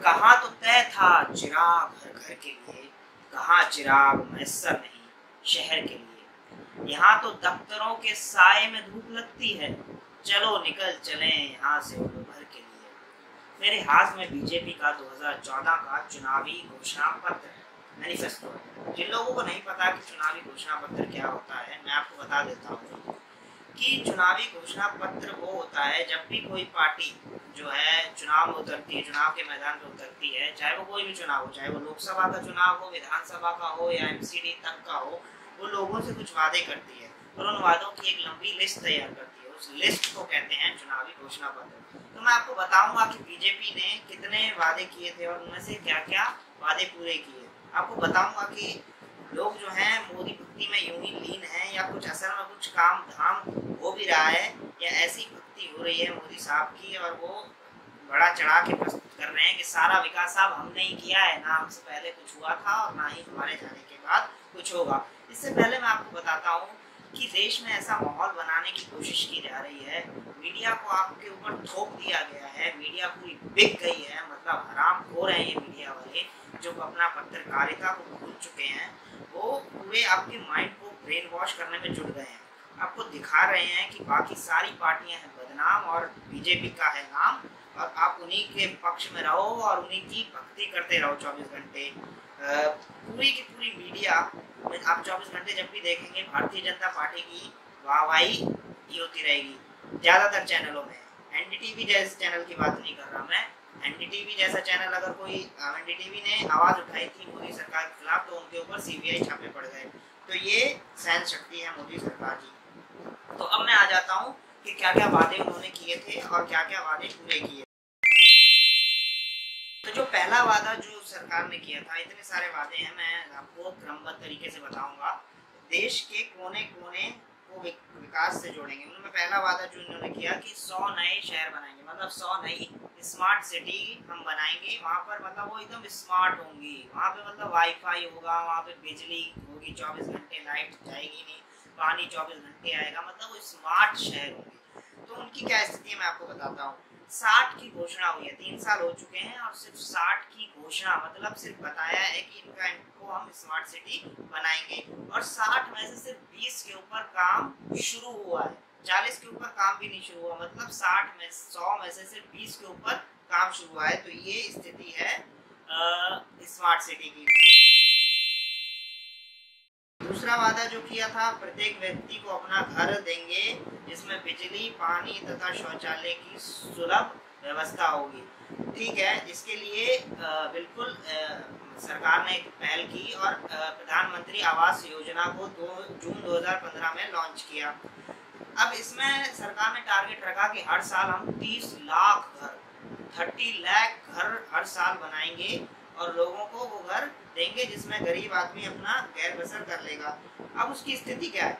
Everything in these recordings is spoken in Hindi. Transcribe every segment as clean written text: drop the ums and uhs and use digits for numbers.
कहाँ तो तय था चिराग हर घर के लिए, कहाँ चिराग मैसर नहीं शहर के लिए। यहाँ तो दफ्तरों के साए में धूप लगती है, चलो निकल चले यहाँ से उम्र भर के लिए। मेरे हाथ में बीजेपी का 2014 का चुनावी घोषणा पत्र मैनिफेस्टो है। जिन लोगों को नहीं पता कि चुनावी घोषणा पत्र क्या होता है, मैं आपको बता देता हूँ कि चुनावी घोषणा पत्र वो होता है जब भी कोई पार्टी जो है चुनाव में उतरती है, चुनाव के मैदान में उतरती है, चाहे वो कोई भी चुनाव हो, चाहे वो लोकसभा का चुनाव हो, विधानसभा का हो या एमसीडी तक का हो, वो लोगों से कुछ वादे करती है और उन वादों की एक लंबी लिस्ट तैयार करती है। उस लिस्ट को कहते हैं चुनावी घोषणा पत्र। तो मैं आपको बताऊंगा कि बीजेपी ने कितने वादे किए थे और उनमें से क्या क्या वादे पूरे किए। आपको बताऊंगा कि लोग जो हैं मोदी भक्ति में यूं ही लीन हैं या कुछ असल में कुछ काम धाम हो भी रहा है या ऐसी भक्ति हो रही है मोदी साहब की और वो बड़ा चढ़ा के प्रस्तुत कर रहे हैं कि सारा विकास साहब हमने ही किया है, ना हमसे पहले कुछ हुआ था और ना ही हमारे जाने के बाद कुछ होगा। इससे पहले मैं आपको बताता हूँ कि देश में ऐसा माहौल बनाने की कोशिश की जा रही है, मीडिया को आपके ऊपर थोप दिया गया है, मीडिया पूरी बिक गई है, मतलब हराम हो रहे हैं ये मीडिया वाले जो अपना पत्रकारिता को भूल चुके हैं। वो पूरे आपके माइंड को ब्रेन वॉश करने में जुट गए हैं। आपको दिखा रहे हैं कि बाकी सारी पार्टियां हैं बदनाम और बीजेपी का है नाम, और आप उन्हीं के पक्ष में रहो और उन्हीं की भक्ति करते रहो 24 घंटे। पूरी की पूरी मीडिया आप 24 घंटे जब भी देखेंगे भारतीय जनता पार्टी की वाहवाही ही होती रहेगी ज्यादातर चैनलों में। एनडीटीवी जैसे चैनल की बात नहीं कर रहा मैं, एनडीटीवी जैसा चैनल अगर कोई एनडीटीवी ने आवाज उठाई थी मोदी सरकार के खिलाफ तो उनके ऊपर सीबीआई छापे पड़ गए। तो ये सहन शक्ति है मोदी सरकार की। तो अब मैं आ जाता हूँ कि क्या क्या वादे उन्होंने किए थे और क्या क्या वादे पूरे किए। तो जो पहला वादा जो सरकार ने किया था, इतने सारे वादे हैं, मैं आपको क्रमबद्ध तरीके से बताऊंगा। देश के कोने कोने को विकास से जोड़ेंगे। उन्होंने पहला वादा जो उन्होंने किया कि 100 नए शहर बनाएंगे, मतलब 100 नई स्मार्ट सिटी हम बनाएंगे। वहाँ पर मतलब वो एकदम स्मार्ट होंगी, वहाँ पे मतलब वाईफाई होगा, वहाँ पे बिजली होगी 24 घंटे, लाइट जाएगी नहीं, पानी 24 घंटे आएगा, मतलब वो स्मार्ट शहर होंगे। तो उनकी क्या स्थिति है मैं आपको बताता हूँ। 60 की घोषणा हुई है, 3 साल हो चुके हैं और सिर्फ 60 की घोषणा, मतलब सिर्फ बताया है कि इनको हम स्मार्ट सिटी बनाएंगे और 60 में से सिर्फ 20 के ऊपर काम शुरू हुआ है, 40 के ऊपर काम भी नहीं शुरू हुआ, मतलब 60 में 100 में से सिर्फ 20 के ऊपर काम शुरू हुआ है। तो ये स्थिति है स्मार्ट सिटी की। दूसरा वादा जो किया था, प्रत्येक व्यक्ति को अपना घर देंगे जिसमें बिजली, पानी तथा शौचालय की सुलभ व्यवस्था होगी। ठीक है, इसके लिए बिल्कुल सरकार ने एक पहल की और प्रधानमंत्री आवास योजना को 2 जून 2015 में लॉन्च किया। अब इसमें सरकार ने टारगेट रखा कि हर साल हम 30 लाख घर, 30 लाख घर हर साल बनाएंगे और लोगों को वो घर देंगे जिसमें गरीब आदमी अपना गैर बसर कर लेगा। अब उसकी स्थिति क्या है,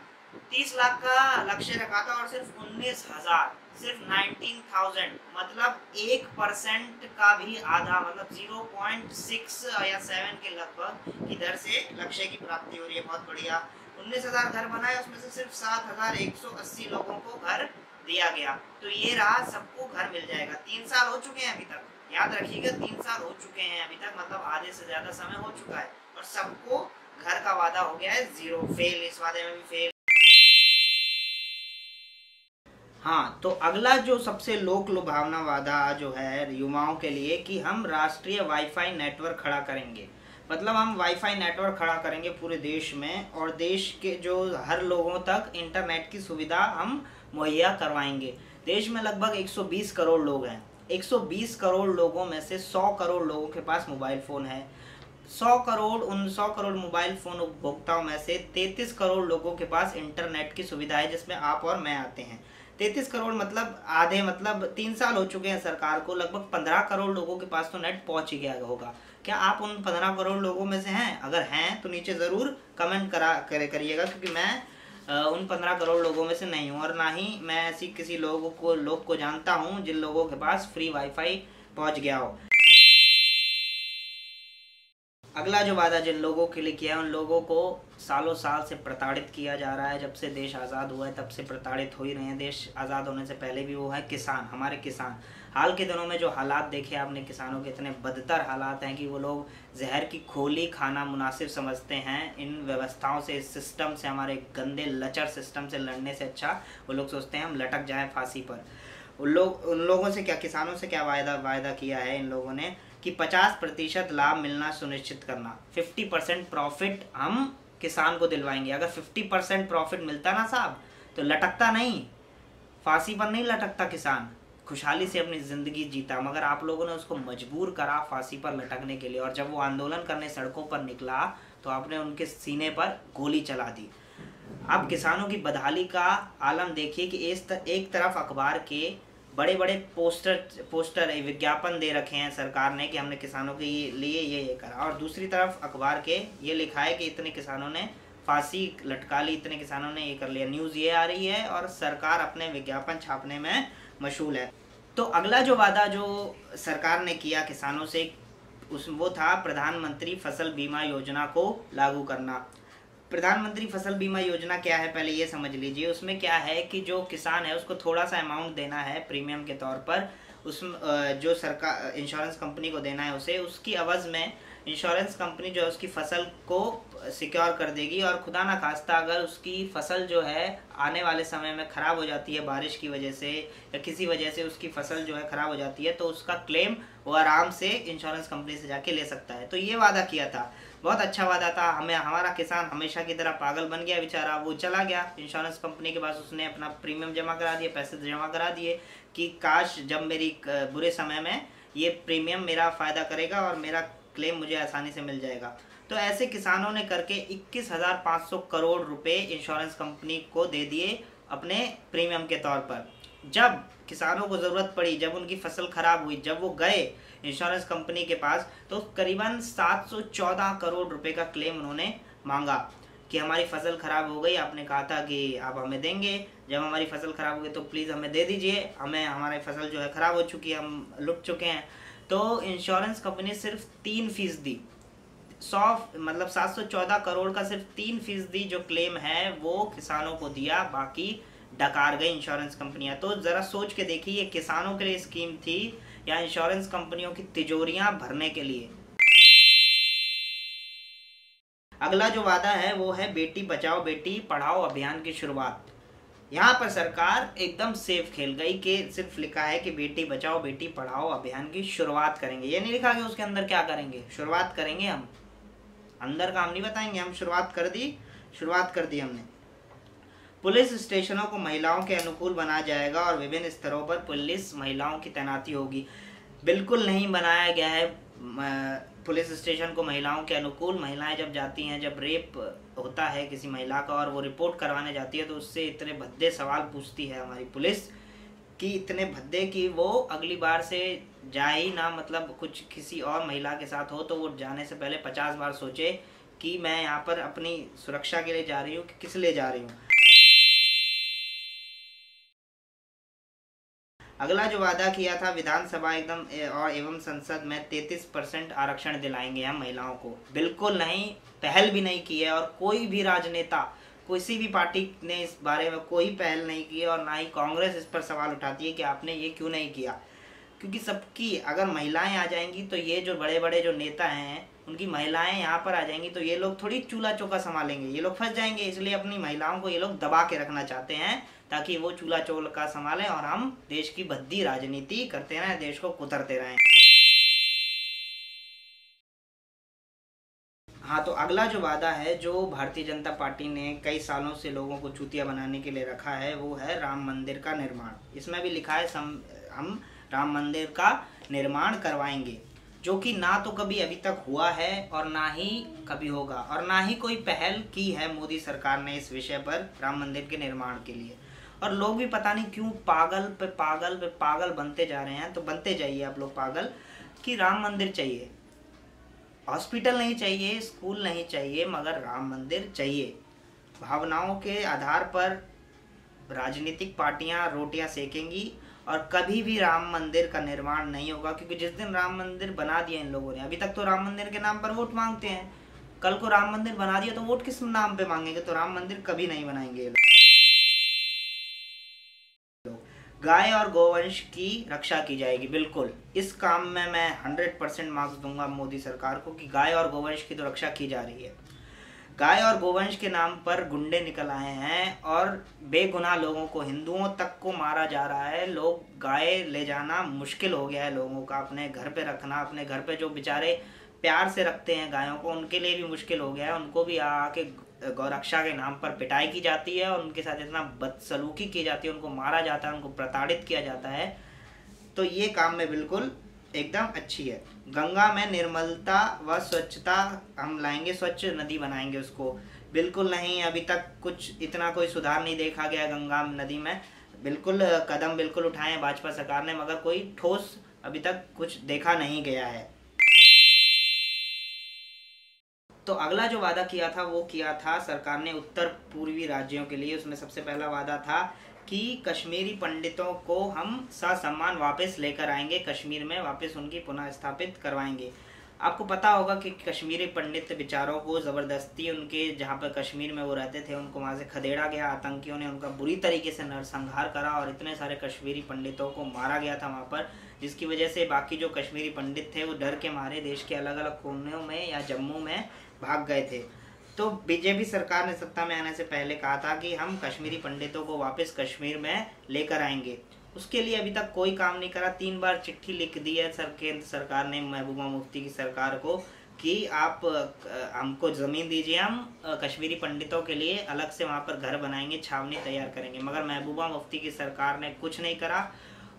30 लाख का लक्ष्य रखा था और सिर्फ 19,000, सिर्फ 19,000, मतलब 1% का भी आधा, मतलब 0.6 या 7 के लगभग की दर से लक्ष्य की प्राप्ति हो रही है। बहुत बढ़िया। 19,000 घर बनाए, उसमें से सिर्फ 7,180 लोगों को घर दिया गया। तो ये रहा, सबको घर मिल जाएगा। 3 साल हो चुके हैं अभी तक, याद रखिएगा 3 साल हो चुके हैं अभी तक, मतलब आधे से ज्यादा समय हो चुका है और सबको घर का वादा हो गया है जीरो, फेल, इस वादे में भी फेल। हाँ, तो अगला जो सबसे लोक लुभावना वादा जो है युवाओं के लिए कि हम राष्ट्रीय वाईफाई नेटवर्क खड़ा करेंगे, मतलब हम वाईफाई नेटवर्क खड़ा करेंगे पूरे देश में और देश के जो हर लोगों तक इंटरनेट की सुविधा हम मुहैया करवाएंगे। देश में लगभग 120 करोड़ लोग हैं, 120 करोड़ लोगों में से 100 करोड़ लोगों के पास मोबाइल फ़ोन है। 100 करोड़ मोबाइल फ़ोन उपभोक्ताओं में से 33 करोड़ लोगों के पास इंटरनेट की सुविधा है जिसमें आप और मैं आते हैं। 33 करोड़ मतलब आधे, मतलब 3 साल हो चुके हैं सरकार को, लगभग 15 करोड़ लोगों के पास तो नेट पहुंच ही गया होगा। क्या आप उन 15 करोड़ लोगों में से हैं? अगर हैं तो नीचे ज़रूर कमेंट करिएगा, क्योंकि मैं उन 15 करोड़ लोगों में से नहीं हूँ और ना ही मैं ऐसी किसी लोग को जानता हूँ जिन लोगों के पास फ्री वाईफाई पहुँच गया हो। अगला जो वादा जिन लोगों के लिए किया है उन लोगों को सालों साल से प्रताड़ित किया जा रहा है। जब से देश आज़ाद हुआ है तब से प्रताड़ित हो ही रहे हैं। देश आज़ाद होने से पहले भी वो है किसान, हमारे किसान। हाल के दिनों में जो हालात देखे आपने किसानों के, इतने बदतर हालात हैं कि वो लोग जहर की खोली खाना मुनासिब समझते हैं। इन व्यवस्थाओं से, इस सिस्टम से, हमारे गंदे लचर सिस्टम से लड़ने से अच्छा वो लोग सोचते हैं हम लटक जाएं फांसी पर। उन लोगों से क्या, किसानों से क्या वायदा किया है इन लोगों ने कि 50% लाभ मिलना सुनिश्चित करना, 50% प्रॉफिट हम किसान को दिलवाएंगे। अगर 50% प्रॉफिट मिलता ना साहब तो लटकता नहीं, फांसी पर नहीं लटकता किसान, खुशहाली से अपनी ज़िंदगी जीता। मगर आप लोगों ने उसको मजबूर करा फांसी पर लटकने के लिए, और जब वो आंदोलन करने सड़कों पर निकला तो आपने उनके सीने पर गोली चला दी। अब किसानों की बदहाली का आलम देखिए कि एक तरफ अखबार के बड़े बड़े पोस्टर विज्ञापन दे रखे हैं सरकार ने कि हमने किसानों के लिए ये करा, और दूसरी तरफ अखबार के ये लिखा है कि इतने किसानों ने फांसी लटका ली, इतने किसानों ने ये कर लिया। न्यूज़ ये आ रही है और सरकार अपने विज्ञापन छापने में मशगूल है। तो अगला जो वादा जो सरकार ने किया किसानों से वो था प्रधानमंत्री फसल बीमा योजना को लागू करना। प्रधानमंत्री फसल बीमा योजना क्या है पहले ये समझ लीजिए। उसमें क्या है कि जो किसान है उसको थोड़ा सा अमाउंट देना है प्रीमियम के तौर पर, उस जो सरकार इंश्योरेंस कंपनी को देना है उसे, उसकी अवज़ में इंश्योरेंस कंपनी जो है उसकी फसल को सिक्योर कर देगी। और खुदा ना खास्ता अगर उसकी फसल जो है आने वाले समय में ख़राब हो जाती है बारिश की वजह से या किसी वजह से उसकी फसल जो है ख़राब हो जाती है तो उसका क्लेम वो आराम से इंश्योरेंस कंपनी से जाके ले सकता है। तो ये वादा किया था, बहुत अच्छा वादा था। हमारा किसान हमेशा की तरह पागल बन गया बेचारा, वो चला गया इंश्योरेंस कंपनी के पास, उसने अपना प्रीमियम जमा करा दिए, पैसे जमा करा दिए कि काश जब मेरी बुरे समय में ये प्रीमियम मेरा फ़ायदा करेगा और मेरा क्लेम मुझे आसानी से मिल जाएगा। तो ऐसे किसानों ने करके 21,500 करोड़ रुपए इंश्योरेंस कंपनी को दे दिए अपने प्रीमियम के तौर पर। जब किसानों को ज़रूरत पड़ी, जब उनकी फसल ख़राब हुई, जब वो गए इंश्योरेंस कंपनी के पास तो करीबन 714 करोड़ रुपए का क्लेम उन्होंने मांगा कि हमारी फसल ख़राब हो गई, आपने कहा था कि आप हमें देंगे, जब हमारी फसल ख़राब हो गई तो प्लीज़ हमें दे दीजिए, हमारी फसल जो है ख़राब हो चुकी है, हम लुट चुके हैं। तो इंश्योरेंस कंपनी सिर्फ 3%, 714 करोड़ का सिर्फ 3% जो क्लेम है वो किसानों को दिया, बाकी डकार गई इंश्योरेंस कंपनियां। तो ज़रा सोच के देखिए ये किसानों के लिए स्कीम थी या इंश्योरेंस कंपनियों की तिजोरियां भरने के लिए। अगला जो वादा है वो है बेटी बचाओ बेटी पढ़ाओ अभियान की शुरुआत। यहाँ पर सरकार एकदम सेफ खेल गई कि सिर्फ लिखा है कि बेटी बचाओ बेटी पढ़ाओ अभियान की शुरुआत करेंगे, ये नहीं लिखा कि उसके अंदर क्या करेंगे। शुरुआत करेंगे हम, अंदर काम नहीं बताएंगे, हम शुरुआत कर दी हमने। पुलिस स्टेशनों को महिलाओं के अनुकूल बनाया जाएगा और विभिन्न स्तरों पर पुलिस महिलाओं की तैनाती होगी। बिल्कुल नहीं बनाया गया है पुलिस स्टेशन को महिलाओं के अनुकूल। महिलाएं जब जाती हैं, जब रेप होता है किसी महिला का और वो रिपोर्ट करवाने जाती है तो उससे इतने भद्दे सवाल पूछती है हमारी पुलिस कि इतने भद्दे कि वो अगली बार से जाए ही ना, मतलब कुछ किसी और महिला के साथ हो तो वो जाने से पहले 50 बार सोचे कि मैं यहाँ पर अपनी सुरक्षा के लिए जा रही हूँ कि किस लिए जा रही हूँ। अगला जो वादा किया था विधानसभा एवं संसद में 33% आरक्षण दिलाएंगे हम महिलाओं को। बिल्कुल नहीं, पहल भी नहीं की है और कोई भी राजनेता, किसी भी पार्टी ने इस बारे में कोई पहल नहीं की और ना ही कांग्रेस इस पर सवाल उठाती है कि आपने ये क्यों नहीं किया। क्योंकि सबकी अगर महिलाएं आ जाएंगी तो ये जो बड़े बड़े जो नेता हैं उनकी महिलाएं यहाँ पर आ जाएंगी तो ये लोग थोड़ी चूल्हा चौका संभालेंगे, ये लोग फंस जाएंगे। इसलिए अपनी महिलाओं को ये लोग दबा के रखना चाहते हैं ताकि वो चूल्हा चौका संभालें और हम देश की भद्दी राजनीति करते रहें, देश को कुतरते रहें। हाँ, तो अगला जो वादा है जो भारतीय जनता पार्टी ने कई सालों से लोगों को चूतिया बनाने के लिए रखा है वो है राम मंदिर का निर्माण। इसमें भी लिखा है हम राम मंदिर का निर्माण करवाएंगे, जो कि ना तो कभी अभी तक हुआ है और ना ही कभी होगा और ना ही कोई पहल की है मोदी सरकार ने इस विषय पर राम मंदिर के निर्माण के लिए। और लोग भी पता नहीं क्यों पागल पे पागल बनते जा रहे हैं। तो बनते जाइए आप लोग पागल कि राम मंदिर चाहिए, हॉस्पिटल नहीं चाहिए, स्कूल नहीं चाहिए, मगर राम मंदिर चाहिए। भावनाओं के आधार पर राजनीतिक पार्टियां रोटियां सेकेंगी और कभी भी राम मंदिर का निर्माण नहीं होगा। क्योंकि जिस दिन राम मंदिर बना दिया इन लोगों ने, अभी तक तो राम मंदिर के नाम पर वोट मांगते हैं, कल को राम मंदिर बना दिया तो वोट किस नाम पे मांगेंगे। तो राम मंदिर कभी नहीं बनाएंगे। गाय और गोवंश की रक्षा की जाएगी। बिल्कुल, इस काम में मैं 100% मार्क्स दूंगा मोदी सरकार को कि गाय और गोवंश की तो रक्षा की जा रही है। गाय और गोवंश के नाम पर गुंडे निकल आए हैं और बेगुनाह लोगों को, हिंदुओं तक को मारा जा रहा है। लोग, गाय ले जाना मुश्किल हो गया है लोगों का, अपने घर पे रखना, अपने घर पे जो बेचारे प्यार से रखते हैं गायों को, उनके लिए भी मुश्किल हो गया है। उनको भी आके गौरक्षा के नाम पर पिटाई की जाती है और उनके साथ इतना बदसलूकी की जाती है, उनको मारा जाता है, उनको प्रताड़ित किया जाता है। तो ये काम में बिल्कुल एकदम अच्छी है। गंगा में निर्मलता व स्वच्छता हम लाएंगे, स्वच्छ नदी बनाएंगे उसको। बिल्कुल नहीं, अभी तक कुछ इतना कोई सुधार नहीं देखा गया गंगा नदी में। बिल्कुल कदम बिल्कुल उठाए हैं भाजपा सरकार ने, मगर कोई ठोस अभी तक कुछ देखा नहीं गया है। तो अगला जो वादा किया था वो किया था सरकार ने उत्तर पूर्वी राज्यों के लिए। उसमें सबसे पहला वादा था कि कश्मीरी पंडितों को हम ससम्मान वापस लेकर आएंगे, कश्मीर में वापस उनकी पुनः स्थापित करवाएंगे। आपको पता होगा कि कश्मीरी पंडित बेचारों को ज़बरदस्ती उनके जहाँ पर कश्मीर में वो रहते थे उनको वहाँ से खदेड़ा गया, आतंकियों ने उनका बुरी तरीके से नरसंहार करा और इतने सारे कश्मीरी पंडितों को मारा गया था वहाँ पर, जिसकी वजह से बाकी जो कश्मीरी पंडित थे वो डर के मारे देश के अलग अलग कोनों में या जम्मू में भाग गए थे। तो बीजेपी सरकार ने सत्ता में आने से पहले कहा था कि हम कश्मीरी पंडितों को वापस कश्मीर में लेकर आएंगे। उसके लिए अभी तक कोई काम नहीं करा। 3 बार चिट्ठी लिख दी है केंद्र सरकार ने महबूबा मुफ्ती की सरकार को कि आप हमको ज़मीन दीजिए, हम कश्मीरी पंडितों के लिए अलग से वहाँ पर घर बनाएंगे, छावनी तैयार करेंगे। मगर महबूबा मुफ्ती की सरकार ने कुछ नहीं करा।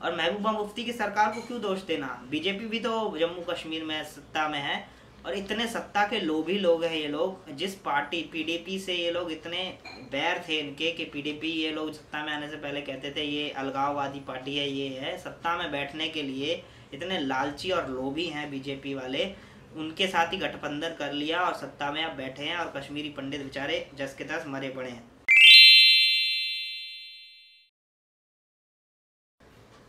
और महबूबा मुफ्ती की सरकार को क्यों दोष देना, बीजेपी भी तो जम्मू कश्मीर में सत्ता में है और इतने सत्ता के लोभी लोग हैं ये लोग। जिस पार्टी पीडीपी से ये लोग इतने बैर थे इनके कि पीडीपी, ये लोग सत्ता में आने से पहले कहते थे ये अलगाववादी पार्टी है, ये है, सत्ता में बैठने के लिए इतने लालची और लोभी हैं बीजेपी वाले। उनके साथ ही गठबंधन कर लिया और सत्ता में अब बैठे हैं और कश्मीरी पंडित बेचारे जस के तस मरे पड़े हैं।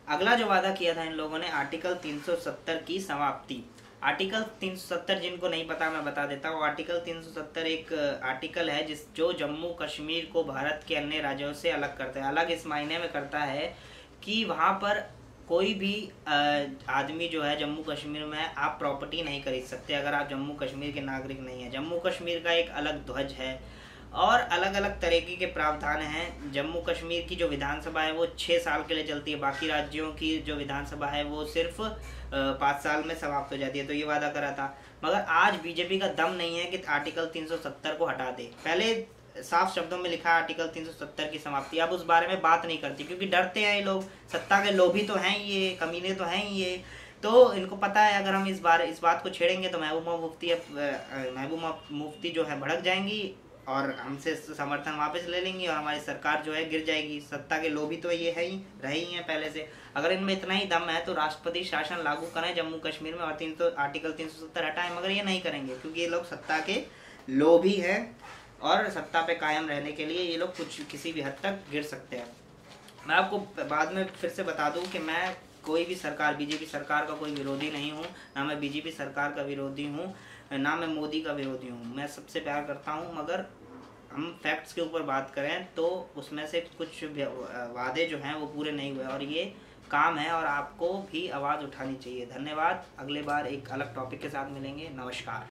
अगला जो वादा किया था इन लोगों ने, आर्टिकल 370 की समाप्ति। आर्टिकल 370 जिनको नहीं पता मैं बता देता हूँ। आर्टिकल 370 एक आर्टिकल है जो जम्मू कश्मीर को भारत के अन्य राज्यों से अलग करता है। अलग इस मायने में करता है कि वहाँ पर कोई भी आदमी जो है जम्मू कश्मीर में आप प्रॉपर्टी नहीं खरीद सकते अगर आप जम्मू कश्मीर के नागरिक नहीं हैं। जम्मू कश्मीर का एक अलग ध्वज है और अलग अलग तरीके के प्रावधान हैं। जम्मू कश्मीर की जो विधानसभा है वो 6 साल के लिए चलती है, बाकी राज्यों की जो विधानसभा है वो सिर्फ 5 साल में समाप्त हो जाती है। तो ये वादा करा था, मगर आज बीजेपी का दम नहीं है कि आर्टिकल 370 को हटा दे। पहले साफ शब्दों में लिखा आर्टिकल 370 की समाप्ति, अब उस बारे में बात नहीं करती क्योंकि डरते हैं ये लोग, सत्ता के लोभी तो हैं ये, कमीने तो हैं ये। तो इनको पता है अगर हम इस बात को छेड़ेंगे तो महबूबा मुफ्ती जो है भड़क जाएंगी और हमसे समर्थन वापस ले लेंगी और हमारी सरकार जो है गिर जाएगी। सत्ता के लोभी तो ये है ही, रहे ही हैं पहले से। अगर इनमें इतना ही दम है तो राष्ट्रपति शासन लागू करें जम्मू कश्मीर में और आर्टिकल 370 हटाएं, मगर ये नहीं करेंगे क्योंकि ये लोग सत्ता के लोभी हैं और सत्ता पे कायम रहने के लिए ये लोग किसी भी हद तक गिर सकते हैं। मैं आपको बाद में फिर से बता दूं कि मैं कोई भी सरकार, बीजेपी सरकार का कोई विरोधी नहीं हूँ, ना मैं बीजेपी सरकार का विरोधी हूँ, ना मैं मोदी का विरोधी हूँ। मैं सबसे प्यार करता हूँ, मगर हम फैक्ट्स के ऊपर बात करें तो उसमें से कुछ वादे जो हैं वो पूरे नहीं हुए और ये काम है और आपको भी आवाज़ उठानी चाहिए। धन्यवाद। अगले बार एक अलग टॉपिक के साथ मिलेंगे। नमस्कार।